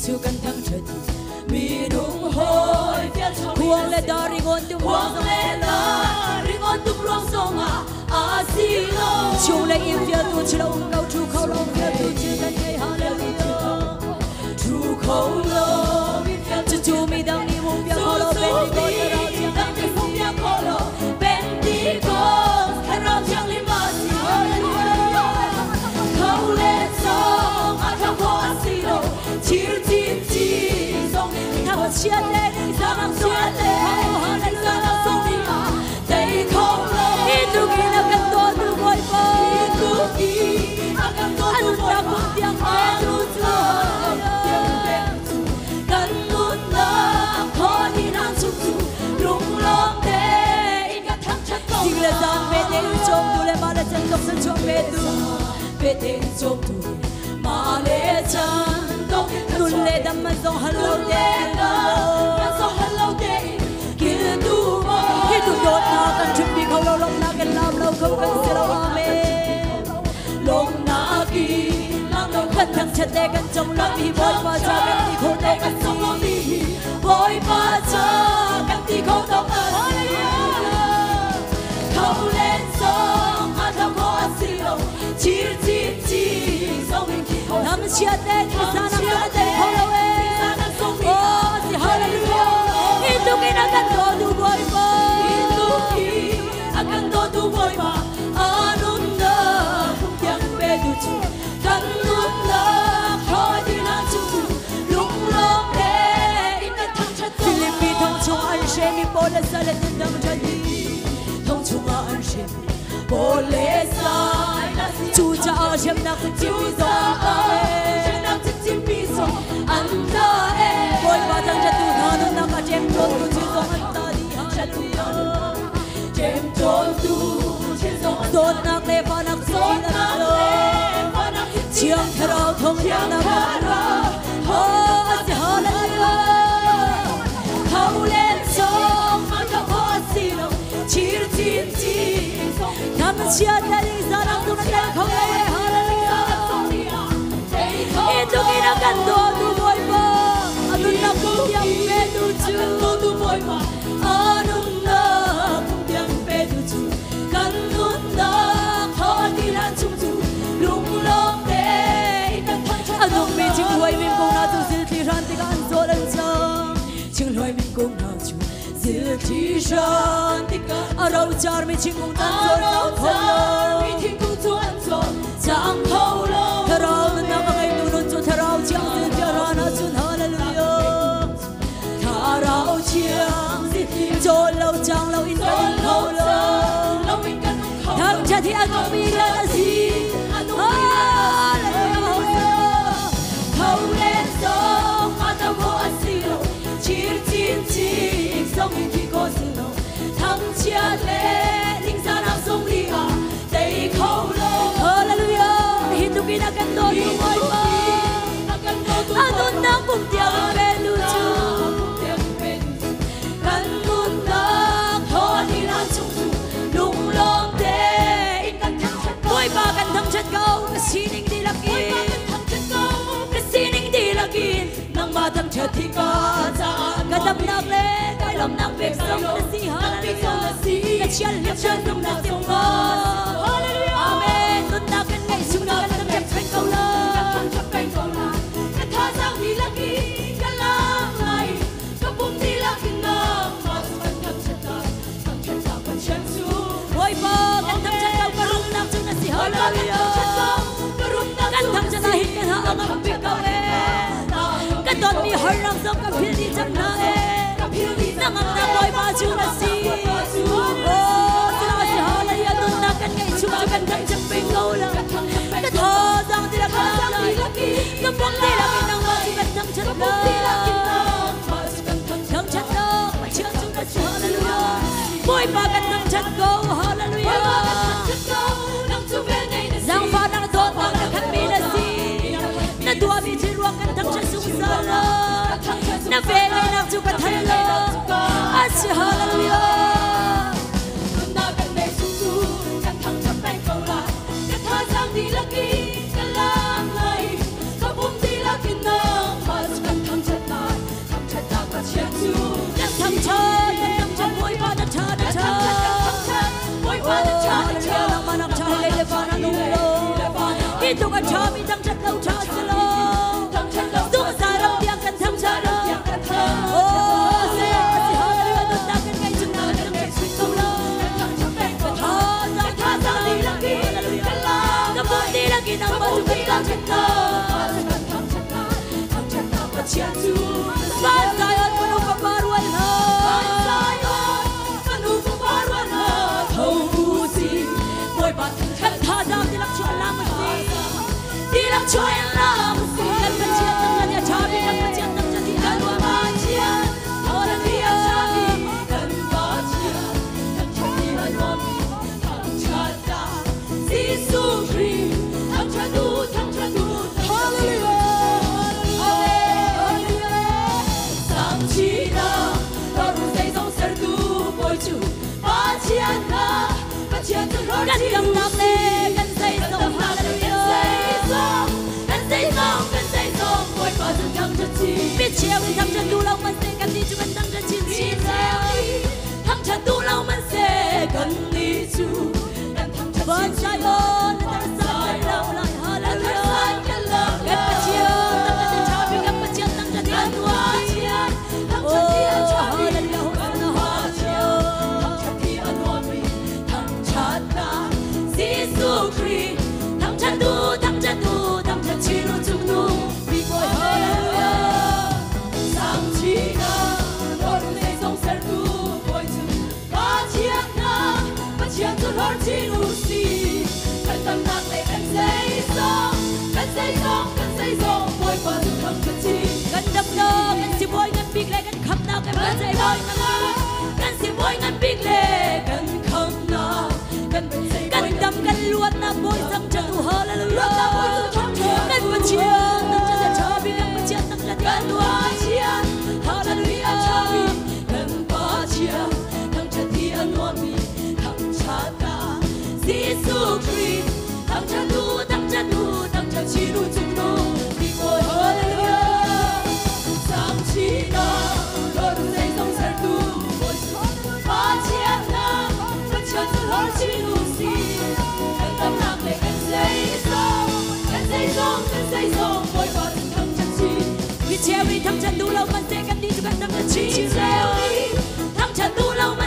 Giêsu cần thăng trật mi đúng hồi Huang le da ringon tum rong song a si lo Chung le im via tu chi lo ngau chu khâu lo via tu chi kan hey hallelujah chu khâu lo chu chu mi dang ni mong via khâu lo ben di ko ra chi dang ni mong via khâu lo ben di ko ra chang li ma si hallelujah khâu le song a thao ko a si lo chi chi chi song thao chia le sa nam chia le hallelujah song ni dei khâu lo itu kina kan to tu boy pa itu ki akan to tu boy pa tiang tu tu kan nun na kho ni nan chu chu lung long de in ka thang chat ko ding la dan be de chom tu le ma la chan tok san chom be de chom tu ma le chan tok tu le dam ma zo hello de ma zo hello de ki tu mo ki tu dot na kan chim bi khâu lo long na kan lam lo không kan se lo amen long na ki lam lo kan thang chat de kan chong lo hi boy pa cha kan ti kho de kan chong lo hi boy pa cha kan ti kho to khâu lên song a thao ko a si lo chi chi chi song in ki ho nam chia de ni sa nam chia de ho lo e oh si hallelujah itu kina kan to du boy pa itu ki akan to du boy pa anun na kung tiang pe du chu kan nun na kho di na chu chu lung long de in ka thang chat Philippi thong chung an she mi po la sa la tin dam cha di thong chung an she po le sa chu cha a shem na ku chi mi zo shem na ku chi mi zo an da e boy pa thang chat tu na na ka jem to tu chi zo an da di hallelujah jem to tu chi zo dot nak le pa nak si na lo chiang tharau thong ya na ba ho si hallelujah khâu lên song ma ka ko si lo chi chi chi nam chia ta li sa nam tu na khâu le hallelujah itu kina kan do tu boy pa anun na kum tiang pe tu chu tu boy pa anun na kum tiang pe tu chu kan nun na kho ti na chu chu lung long de anong mi ching huai min kong na tu sil ti ran ti kan so lan cha ching huai min kong na chu sil ti ran ti ka arau char mi ching kong tan so na kho mi thing kong chu an so chang kho lo tharau na ka ngai tu nun chu tharau chiang sil ti ran na chu hallelujah tharau chiang cho lâu chang lâu in kan kho lo thang cha thi an mi la si khâu lên song a thao ko a si lo chi chi chi song in ki ko si lo thang chia le ling sa nam song li a dei khâu lo hallelujah hi tu ki na kan to tu boy pa anun na kum tiang pe lu chu kan nun na kho ni na chung chu lung long de in kan thang chat boy pa kan thang chat ko ka si ning di laki kin nang ma thang chat thi ka cha ka dam nak le kai lam nak ve sam na si hallelujah ka chial le chan dum na tim ma hallelujah amen nun na kan ngai sung na kan thang chat ko la ka tha sang ni la ki ka lang lai ka pum ni la kin na ma thang chat ka kan chan su oi ba kan thang chat ka rum nak chung na si hallelujah kan thang chat hi kan ha ang pi ka cái tuần mi hơi làm sao cả phiền đi chậm na nang ang na boy ba chu na si oh sila si hala ya tuần na kan ngay chung chu kan kan chậm ping câu la cái thơ dang ti la kan lai cái bông ti la cái nang ma kan thang chat la thang chat la mà chưa chung na chu hallelujah boy ba kan thang chat go hallelujah giang pha nang to ba kan mi na si na tua mi chi ruang kan thang chat sung sa la na ve ngai na chu ka than la a si hallelujah na kan nei su su kan thang chat pai ko la ka tha sang di la ki ka lang lai ka bum di la ki na ma cha mi thăng chân lâu cha sẽ lâu giúp ta đâm tiếng cần thăng cha lâu oh sẽ hallelujah tôi ta cần ngay chừng nào đừng để suy sâu lâu thở ra tha ra đi là kia ta muốn đi là kia nào mà chúng ta chân Zion penuh kebaruan Zion penuh kebaruan Tausi Boy kan thadam di dalam cuaca mesti di dalam cuaca mesti kan pencian tangannya cabi kan pencian tangan di dalam bacian orang dia cabi kan bacian kan cabi anomi kan cata Yesus Kristus kan catu Hallelujahกันกำลังเล่กันใจส่งฮาเลลูยากันใจส่งไว้ก่อนจะทำจะทีปิดเชี่ยวทำจะดูเรามันเสกันดีจูกันทำจะชินชีเจ้าทำจะดูเรามันเสกันดีจูกันทำจะชินชีเจ้ากันใจเราเลยฮาเลลูยากันปิดเชี่ยวทำจะชอบอยู่กันปิดเชี่ยวทำจะดีตัวเชี่ยวทำจะดีชอบฮาเลลูยาฮาเลลูยาทำจะดีอันวันมีทำชัดนะYesus Kristus, thằng cha chi nu chung nu, vì tôi hallelujah. Sang chi na, tôi luôn dây dòng ser tu, tôi chung ba chiếc na, ba chiếc tôi hör chi nu si, cần tâm nặng để cần dây dòng, tôi qua chung thằng cha chi, cần đâm no, cần si boy cần big lệ, cần khăm na, cần bớt dây boy cần si boy cần big lệ, cần khăm na, cần đâm cần luộc na boy sang cha tu hallelujah. Cần bớt chiên tăng cha sẽ cho bi cần bớt chiên tăng cha cần luộc chiên hallelujah cho bi cần bớt chiên tăng cha thì an ổn mi tăng cha ta Jesus Christ tăng cha chi nu chung nu bi boy hallelujah sang chi na đôi đôi dây dòng ser tu boy bớt chiên na bớt chiên tu hör chi nu si cần tâm nặng để cần dây dòng boy bớt thằng cha chi vì treo đi thằng cha tu lâu mà sẽ cần đi cho cần thằng cha chi treo đi thằng cha tu lâu mà